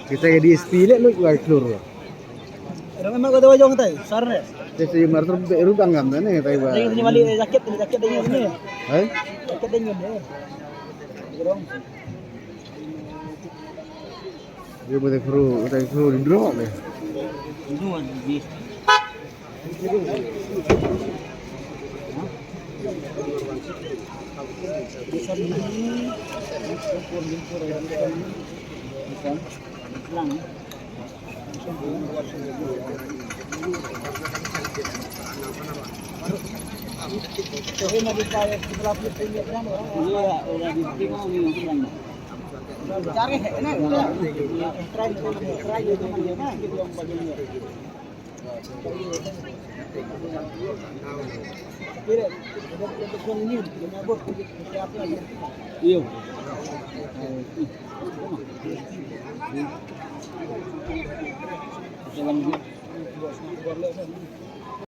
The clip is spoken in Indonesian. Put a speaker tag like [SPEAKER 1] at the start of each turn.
[SPEAKER 1] Kita di stile lu gua keluar.
[SPEAKER 2] Memang kau tahu jauh nggak tahu, sarne.
[SPEAKER 1] Jadi marter beru tanggam nih tahu ba.
[SPEAKER 2] Ini balik jaket ini.
[SPEAKER 1] Hai?
[SPEAKER 2] Jaket ini deh.
[SPEAKER 1] Dia boleh kru di drone deh.
[SPEAKER 2] Dua di. Iya.